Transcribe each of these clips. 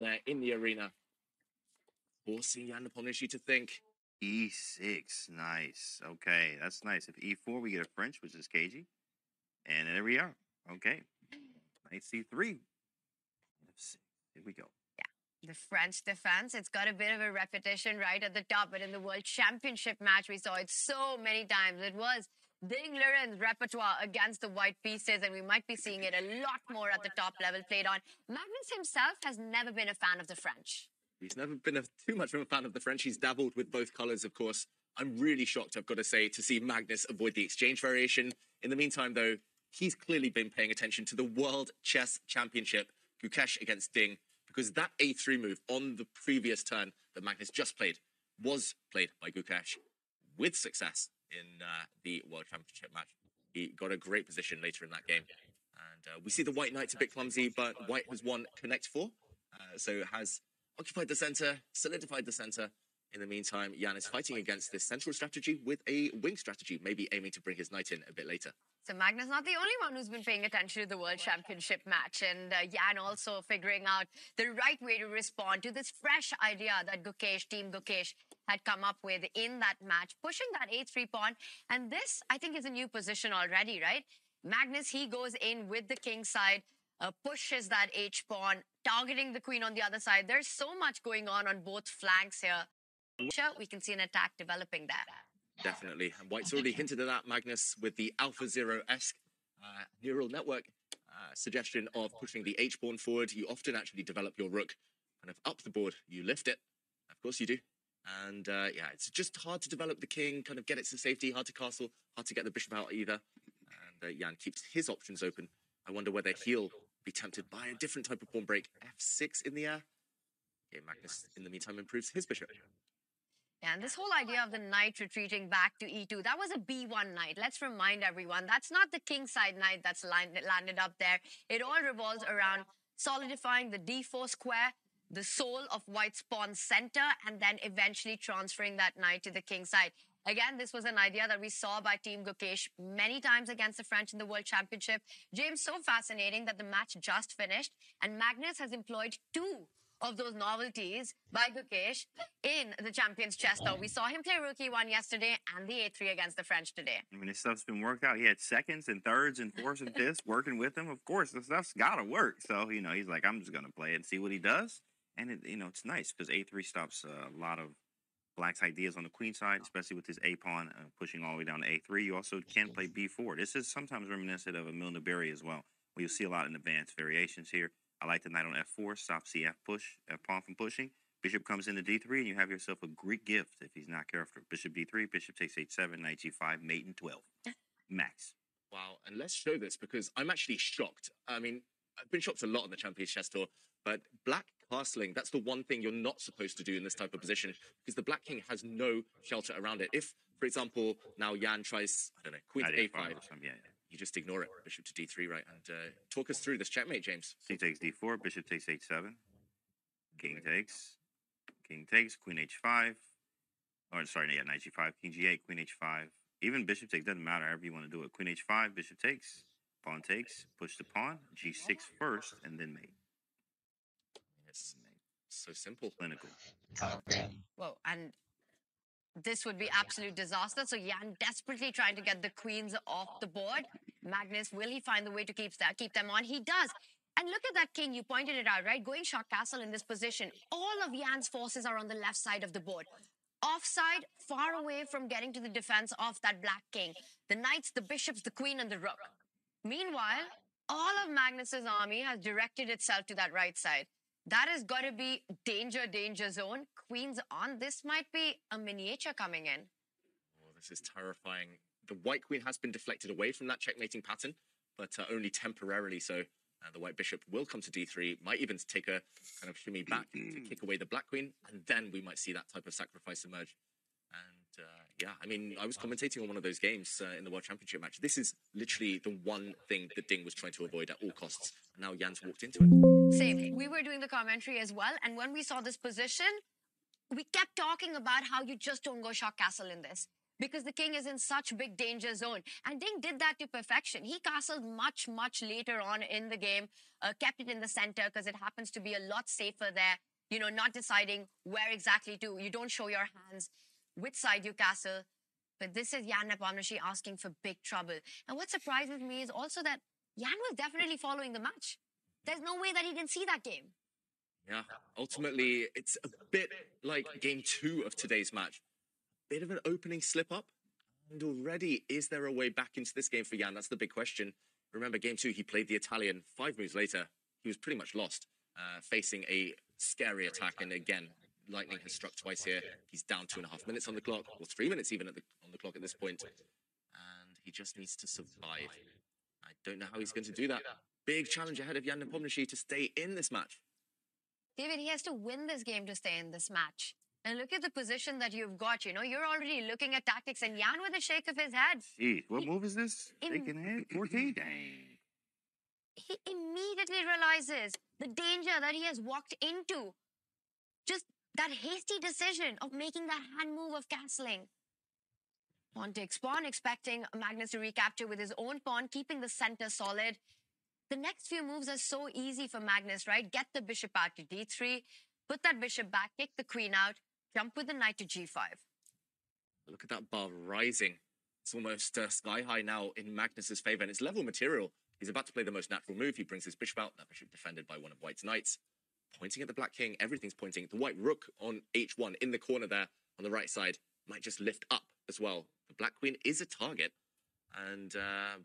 there in the arena, forcing Jan Nepomuceno to think. E6, nice. Okay, that's nice. If E4, we get a French, which is cagey. And there we are. Okay. Knight C3. F6. Here we go. The French defense, it's got a bit of a repetition right at the top, but in the World Championship match, we saw it so many times. It was Ding Liren's repertoire against the white pieces, and we might be seeing it a lot more at the top level played on. Magnus himself has never been a fan of the French. He's never been too much of a fan of the French. He's dabbled with both colours, of course. I'm really shocked, I've got to say, to see Magnus avoid the exchange variation. In the meantime, though, he's clearly been paying attention to the World Chess Championship, Gukesh against Ding, because that A3 move on the previous turn that Magnus just played was played by Gukesh with success in the World Championship match. He got a great position later in that game. And we see the White Knight's a bit clumsy, but White has won Connect 4, so has occupied the center, solidified the center. In the meantime, Jan is fighting against this central strategy with a wing strategy, maybe aiming to bring his knight in a bit later. So Magnus not the only one who's been paying attention to the World Championship match, and Jan also figuring out the right way to respond to this fresh idea that Team Gukesh had come up with in that match, pushing that A3 pawn. And this, I think, is a new position already, right? Magnus, he goes in with the king side, pushes that H pawn, targeting the queen on the other side. There's so much going on both flanks here. We can see an attack developing there. Definitely. And White's already hinted at that, Magnus, with the AlphaZero-esque neural network suggestion of pushing the H-pawn forward. You often actually develop your rook kind of up the board. You lift it. Of course you do. And yeah, it's just hard to develop the king, kind of get it to safety, hard to castle, hard to get the bishop out either. And Jan keeps his options open. I wonder whether he'll be tempted by a different type of pawn break. F6 in the air. Okay, Magnus, in the meantime, improves his bishop. Yeah, and this whole idea of the knight retreating back to E2, that was a B1 knight. Let's remind everyone, that's not the kingside knight that's landed up there. It all revolves around solidifying the D4 square, the soul of White's pawn center, and then eventually transferring that knight to the kingside. Again, this was an idea that we saw by Team Gukesh many times against the French in the World Championship. James, so fascinating that the match just finished, and Magnus has employed two of those novelties by Gukesh in the Champions Chess Tour. We saw him play Rook E1 yesterday and the A3 against the French today. I mean, this stuff's been worked out. He had seconds and thirds and fourths and fifths working with him. Of course, this stuff's got to work. So, you know, he's like, I'm just going to play it and see what he does. And, it's nice because A3 stops a lot of Black's ideas on the queen side, especially with his A-pawn pushing all the way down to A3. You also can play B4. This is sometimes reminiscent of a Milner-Berry as well, where you'll see a lot in advanced variations here. I like the knight on F4, stops the F push, pawn from pushing. Bishop comes into D3, and you have yourself a Greek gift if he's not careful. Bishop D3, bishop takes H7, knight G5, mate in 12. Max. Wow, and let's show this because I'm actually shocked. I mean, I've been shocked a lot on the Champions Chess Tour, but black castling, that's the one thing you're not supposed to do in this type of position because the black king has no shelter around it. If, for example, now Jan tries, I don't know, queen to A5, you just ignore it. Bishop to D3, right? And talk us through this checkmate, James. C takes D4, bishop takes H7, king takes, queen H5, or sorry, yeah, knight G5, king G8, queen H5. Even bishop takes, doesn't matter, however you want to do it. Queen H5, bishop takes, pawn takes, push the pawn, G6 first, and then mate. It's so simple. Clinical. Whoa, and this would be absolute disaster. So Jan desperately trying to get the queens off the board. Magnus, will he find the way to keep them on? He does. And look at that king. You pointed it out, right? Going short castle in this position. All of Jan's forces are on the left side of the board. Offside, far away from getting to the defense of that black king. The knights, the bishops, the queen, and the rook. Meanwhile, all of Magnus's army has directed itself to that right side. That has got to be danger zone. Queens on. This might be a miniature coming in. Oh, this is terrifying. The white queen has been deflected away from that checkmating pattern, but only temporarily so. The white bishop will come to D3, might even take a kind of shimmy back to kick away the black queen, and then we might see that type of sacrifice emerge. And yeah, I mean, I was commentating on one of those games in the World Championship match. This is literally the one thing that Ding was trying to avoid at all costs. And now Jan's walked into it. Same. We were doing the commentary as well, and when we saw this position, we kept talking about how you just don't go short castle in this. because the king is in such big danger zone. And Ding did that to perfection. He castled much, much later on in the game, kept it in the center because it happens to be a lot safer there. You know, not deciding where exactly to. You don't show your hands, which side you castle. But this is Jan Nepomniachtchi asking for big trouble. And what surprises me is also that Jan was definitely following the match. There's no way that he didn't see that game. Yeah, ultimately, it's a bit like game 2 of today's match. Bit of an opening slip up. And already, is there a way back into this game for Jan? That's the big question. Remember, game 2, he played the Italian. 5 moves later, he was pretty much lost, facing a scary attack. And again, lightning has struck twice here. He's down 2.5 minutes on the clock, or 3 minutes even on the clock at this point. And he just needs to survive. I don't know how he's going to do that. Big challenge ahead of Jan Nepomniachtchi to stay in this match. David, he has to win this game to stay in this match. And look at the position that you've got. You know, you're already looking at tactics, and Jan with a shake of his head. Jeez, what move is this? Shaking head? 14? Dang. He immediately realizes the danger that he has walked into. Just that hasty decision of making that hand move of castling. Pawn takes pawn, expecting Magnus to recapture with his own pawn, keeping the center solid. The next few moves are so easy for Magnus, right? Get the bishop out to d3, put that bishop back, kick the queen out, jump with the knight to g5. Look at that bar rising. It's almost sky high now in Magnus's favor, and it's level material. He's about to play the most natural move. He brings his bishop out, that bishop defended by one of White's knights. Pointing at the black king, everything's pointing. The white rook on h1 in the corner there on the right side might just lift up as well. The black queen is a target, and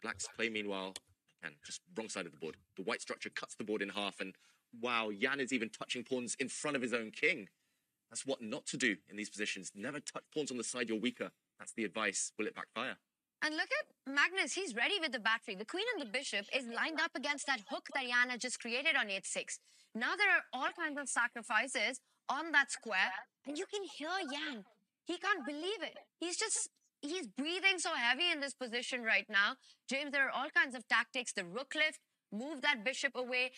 black's play, meanwhile, again, just wrong side of the board. The white structure cuts the board in half, and wow, Jan is even touching pawns in front of his own king. That's what not to do in these positions. Never touch pawns on the side you're weaker. That's the advice. Will it backfire? And look at Magnus. He's ready with the battery. The queen and the bishop is lined up against that hook that Jan had just created on h6. Now there are all kinds of sacrifices on that square, and you can hear Jan. He can't believe it. He's breathing so heavy in this position right now. James, there are all kinds of tactics. The rook lift, move that bishop away,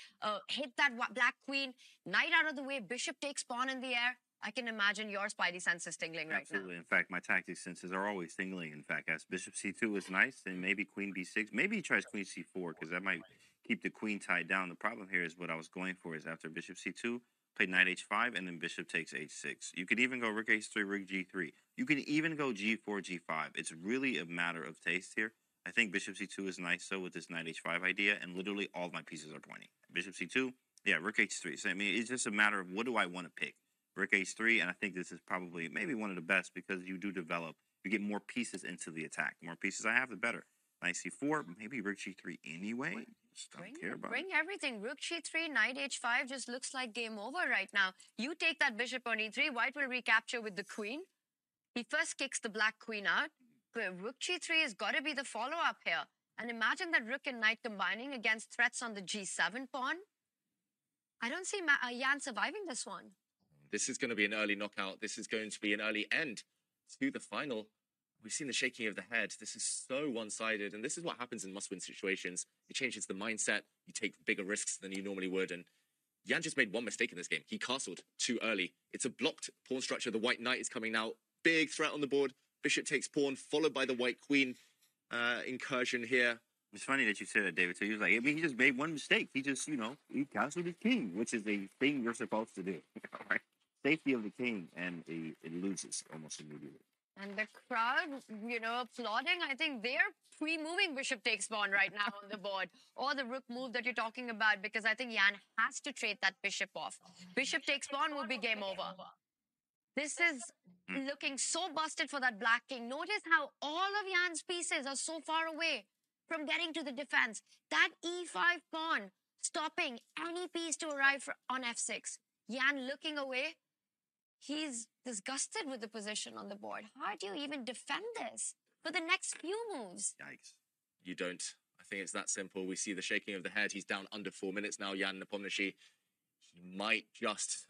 hit that black queen, knight out of the way, bishop takes pawn in the air. I can imagine your spidey sense is tingling right now. Absolutely. In fact, my tactic senses are always tingling. In fact, as bishop c2 is nice, and maybe queen b6. Maybe he tries queen c4 because that might keep the queen tied down. The problem here is what I was going for is after bishop c2, play knight h5, and then bishop takes h6. You could even go rook h3, rook g3. You can even go g4, g5. It's really a matter of taste here. I think bishop c2 is nice, so with this knight h5 idea, and literally all of my pieces are pointing. Bishop c2, yeah, rook h3. So, I mean, it's just a matter of what do I want to pick. Rook h3, and I think this is probably maybe one of the best because you do develop, you get more pieces into the attack. The more pieces I have, the better. Knight c4, maybe rook g3 anyway. Just don't care about bring everything. Rook g3, knight h5 just looks like game over right now. You take that bishop on e3, white will recapture with the queen. He first kicks the black queen out. Rook g3 has got to be the follow-up here. And imagine that rook and knight combining against threats on the g7 pawn. I don't see Jan surviving this one. This is going to be an early knockout. This is going to be an early end to the final. We've seen the shaking of the head. This is so one-sided, and this is what happens in must-win situations. It changes the mindset. You take bigger risks than you normally would, and Jan just made one mistake in this game. He castled too early. It's a blocked pawn structure. The white knight is coming now. Big threat on the board. Bishop takes pawn, followed by the white queen incursion here. It's funny that you said that, David. So he was like, I mean, he just made one mistake. He just, you know, he castled his king, which is a thing you're supposed to do. Right? Safety of the king, and it loses almost immediately. And the crowd, you know, applauding. I think they're pre-moving bishop takes pawn right now on the board. Or the rook move that you're talking about, because I think Jan has to trade that bishop off. Bishop takes pawn will be game over. This is looking so busted for that black king. Notice how all of Jan's pieces are so far away from getting to the defense. That e5 pawn stopping any piece to arrive on f6. Jan looking away. He's disgusted with the position on the board. How do you even defend this for the next few moves? Yikes. You don't. I think it's that simple. We see the shaking of the head. He's down under 4 minutes now, Jan Nepomniachtchi. He might just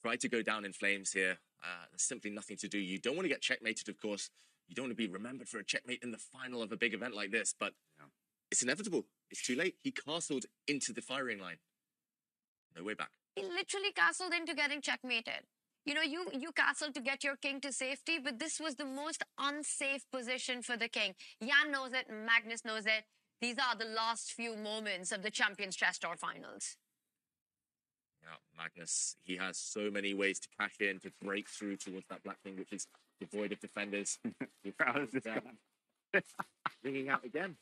try to go down in flames here. There's simply nothing to do. You don't want to get checkmated, of course. You don't want to be remembered for a checkmate in the final of a big event like this, but it's inevitable. It's too late. He castled into the firing line. No way back. He literally castled into getting checkmated. You castled to get your king to safety, but this was the most unsafe position for the king. Jan knows it, Magnus knows it. These are the last few moments of the Champions Chess Tour finals. Yeah, Magnus, he has so many ways to cash in, to break through towards that black king, which is devoid of defenders. Ringing out again.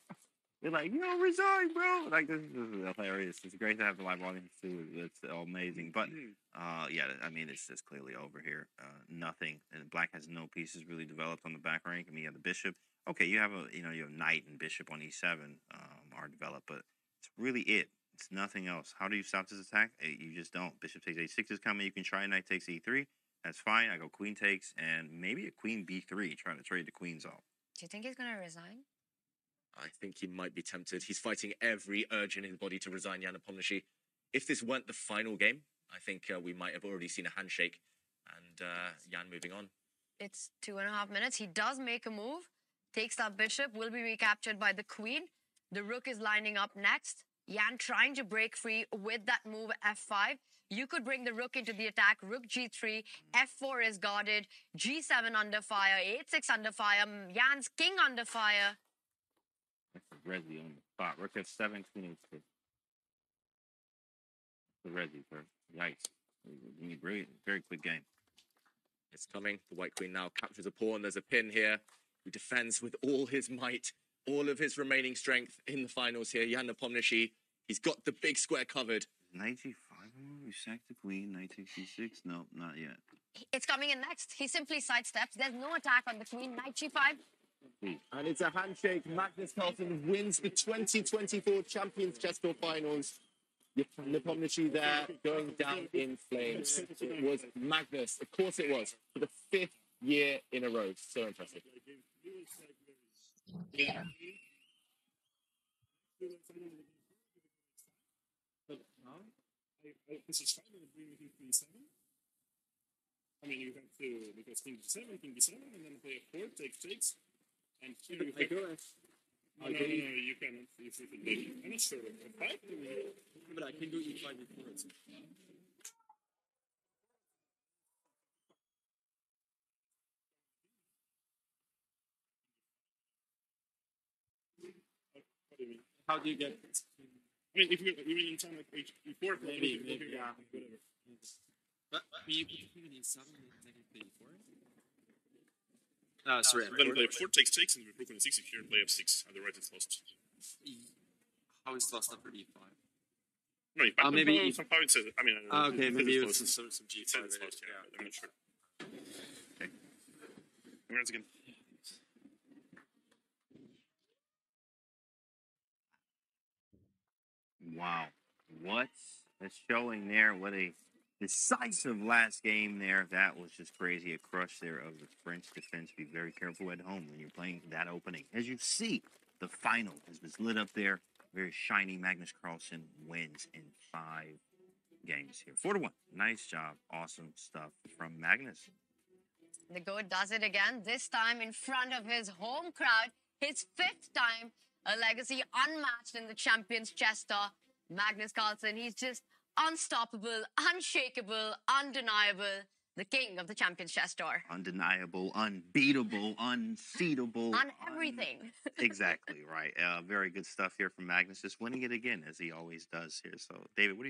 They're like, yo, resign, bro. Like, this is hilarious. It's great to have the live audience, too. It's amazing. But, yeah, I mean, it's just clearly over here. Nothing. And black has no pieces really developed on the back rank. I mean, you have the bishop. Okay, you have you have knight and bishop on e7 are developed, but it's really it. It's nothing else. How do you stop this attack? You just don't. Bishop takes a6 is coming. You can try knight takes e3. That's fine. I go queen takes and maybe a queen b3, trying to trade the queens off. Do you think he's going to resign? I think he might be tempted. He's fighting every urge in his body to resign Jan Nepomniachtchi. If this weren't the final game, I think we might have already seen a handshake and Jan moving on. It's 2.5 minutes. He does make a move, takes that bishop, will be recaptured by the queen. The rook is lining up next. Jan trying to break free with that move f5. You could bring the rook into the attack. Rook g3, f4 is guarded, g7 under fire, 8-6 under fire, Jan's king under fire. That's a resi on the spot. Rook f7, queen h6. The resi, sir. Yikes. Brilliant. Very quick game. It's coming. The white queen now captures a pawn. There's a pin here who defends with all his might, all of his remaining strength in the finals here. Jan Nepomniachtchi, he's got the big square covered. Knight g5, we sack the queen. Knight takes c6. No, not yet. It's coming in next. He simply sidesteps. There's no attack on the queen. Knight g5. And it's a handshake. Magnus Carlsen wins the 2024 Champions Chess Tour Finals. Nepomniachtchi there going down in flames. It was Magnus. Of course it was. For the 5th year in a row. So impressive. Yeah. This is fine. Bring king c7. I mean, you have to, because king g7, and then play a4, takes. And here you have... No, you cannot. If you can, I'm not sure. F5? But I can do e5 before it. What do you mean? How do you get? I mean, if you mean in time like h4, Maybe, yeah, whatever. But you put the queen in e7 and technically e4. Sorry. Then play f4 takes, and we rook on e6 if you play f6. Otherwise, it's lost. How is lost after e5? No, maybe somehow it says. I mean, okay, maybe it's it's lost. some g5. It says it's lost, yeah. I'm not sure. Okay. Congrats again. Wow. What's showing there? What a decisive last game there. That was just crazy. A crush there of the French defense. Be very careful at home when you're playing that opening. As you see, the final was lit up there. Very shiny. Magnus Carlsen wins in 5 games here. 4-1. Nice job. Awesome stuff from Magnus. The goat does it again, this time in front of his home crowd. His 5th time, a legacy unmatched in the Champions Chess Tour. Magnus Carlsen, he's just unstoppable, unshakable, undeniable. The king of the Champions Chess Tour. Undeniable, unbeatable, unseatable. On everything. Exactly, right. Very good stuff here from Magnus. Just winning it again, as he always does here. So, David, what do you have?